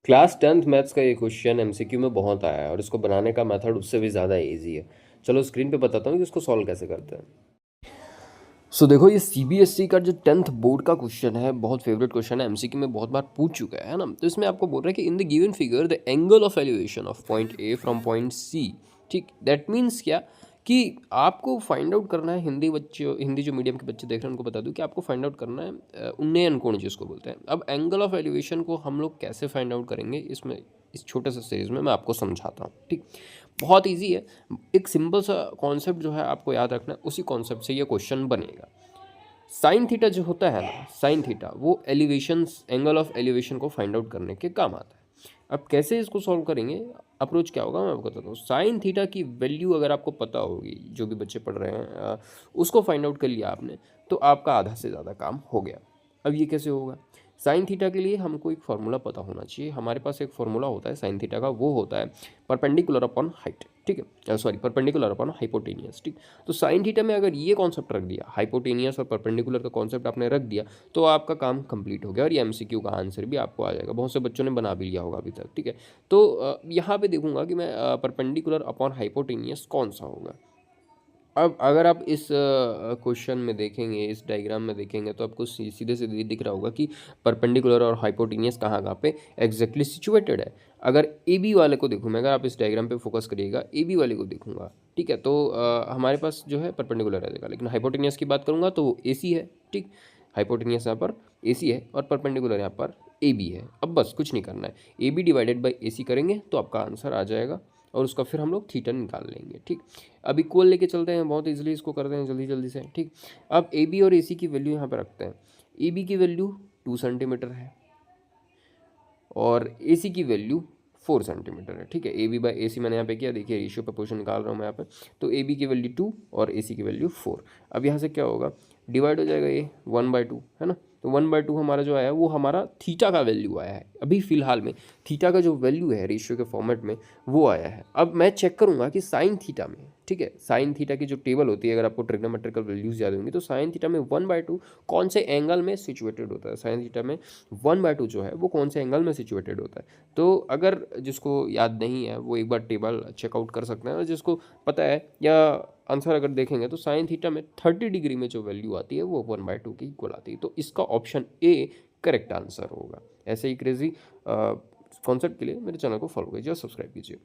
Class 10th maths का ये question MCQ में बहुत आया है और इसको बनाने का मेथड उससे भी ज़्यादा इजी है। चलो स्क्रीन पे बताता हूँ कि इसको सॉल्व कैसे करते हैं। देखो ये सीबीएसई का जो 10th बोर्ड का क्वेश्चन है, बहुत फेवरेट क्वेश्चन है, एमसीक्यू में बहुत बार पूछ चुका है ना। तो इसमें आपको बोल रहा है कि in the given figure the angle of elevation of point A from point C. ठीक, दैट मीन्स क्या कि आपको फाइंड आउट करना है, हिंदी जो मीडियम के बच्चे देख रहे हैं उनको बता दूं कि आपको फाइंड आउट करना है उन्नयन कोण जिसको बोलते हैं। अब एंगल ऑफ एलिवेशन को हम लोग कैसे फाइंड आउट करेंगे, इसमें इस छोटे से सीरीज में मैं आपको समझाता हूँ। ठीक, बहुत ईजी है। एक सिंपल सा कॉन्सेप्ट जो है आपको याद रखना है, उसी कॉन्सेप्ट से ये क्वेश्चन बनेगा। साइन थीटा जो होता है ना, साइन थीटा वो एलिवेशन, एंगल ऑफ एलिवेशन को फाइंड आउट करने के काम आता है। अब कैसे इसको सॉल्व करेंगे, अप्रोच क्या होगा मैं आपको बताता हूँ। साइन थीटा की वैल्यू अगर आपको पता होगी, जो भी बच्चे पढ़ रहे हैं उसको फाइंड आउट कर लिया आपने, तो आपका आधा से ज़्यादा काम हो गया। अब ये कैसे होगा, साइन थीटा के लिए हमको एक फार्मूला पता होना चाहिए। हमारे पास एक फार्मूला होता है साइन थीटा का, वो होता है परपेंडिकुलर अपॉन हाइट। ठीक है, सॉरी, परपेंडिकुलर अपॉन हाइपोटेनियस। ठीक, तो साइन थीटा में अगर ये कॉन्सेप्ट रख दिया, हाइपोटेनियस और परपेंडिकुलर का कॉन्सेप्ट आपने रख दिया, तो आपका काम कंप्लीट हो गया और ये एमसीक्यू का आंसर भी आपको आ जाएगा। बहुत से बच्चों ने बना भी लिया होगा अभी तक। ठीक है, तो यहाँ पे देखूंगा कि मैं परपेंडिकुलर अपॉन हाइपोटेनियस कौन सा होगा। अब अगर आप इस क्वेश्चन में देखेंगे, इस डायग्राम में देखेंगे, तो आपको सीधे सीधे दिख रहा होगा कि परपेंडिकुलर और हाइपोटेनियस कहाँ पे एग्जैक्टली सिचुएटेड है। अगर ए बी वाले को देखूँ मैं, अगर आप इस डायग्राम पे फोकस करिएगा, ए बी वाले को देखूंगा, ठीक है, तो हमारे पास जो है परपेंडिकुलर रहेगा, लेकिन हाइपोटेनियस की बात करूँगा तो वो ए सी है। ठीक, हाइपोटेनियस यहाँ पर ए सी है और परपेंडिकुलर यहाँ पर ए बी है। अब बस कुछ नहीं करना है, ए बी डिवाइडेड बाई ए सी करेंगे तो आपका आंसर आ जाएगा और उसका फिर हम लोग थीटा निकाल लेंगे। ठीक, अब इक्वल लेके चलते हैं, बहुत इजीली इसको करते हैं जल्दी जल्दी से। ठीक, अब ए बी और ए सी की वैल्यू यहाँ पर रखते हैं। ए बी की वैल्यू 2 सेंटीमीटर है और ए सी की वैल्यू 4 सेंटीमीटर है। ठीक है, ए बी बाई ए सी मैंने यहाँ पे किया, देखिए रेशियो प्रपोर्शन निकाल रहा हूँ मैं यहाँ पे। तो ए बी की वैल्यू 2 और ए सी की वैल्यू 4। अब यहाँ से क्या होगा, डिवाइड हो जाएगा, ये 1/2 है ना। तो 1/2 हमारा जो आया वो हमारा थीटा का वैल्यू आया है। अभी फिलहाल में थीटा का जो वैल्यू है रेशियो के फॉर्मेट में वो आया है। अब मैं चेक करूंगा कि साइन थीटा में, ठीक है, साइन थीटा की जो टेबल होती है, अगर आपको ट्रिग्नोमेट्रिकल वैल्यूज याद होंगी, तो साइन थीटा में 1/2 कौन से एंगल में सिचुएटेड होता है। साइन थीटा में 1/2 जो है वो कौन से एंगल में सिचुएटेड होता है। तो अगर जिसको याद नहीं है वो एक बार टेबल चेकआउट कर सकते हैं, और जिसको पता है या आंसर अगर देखेंगे तो साइन थीटा में 30 डिग्री में जो वैल्यू आती है वो 1/2 के इक्वल आती है। तो इसका ऑप्शन ए करेक्ट आंसर होगा। ऐसे ही क्रेजी कॉन्सेप्ट के लिए मेरे चैनल को फॉलो कीजिए और सब्सक्राइब कीजिए।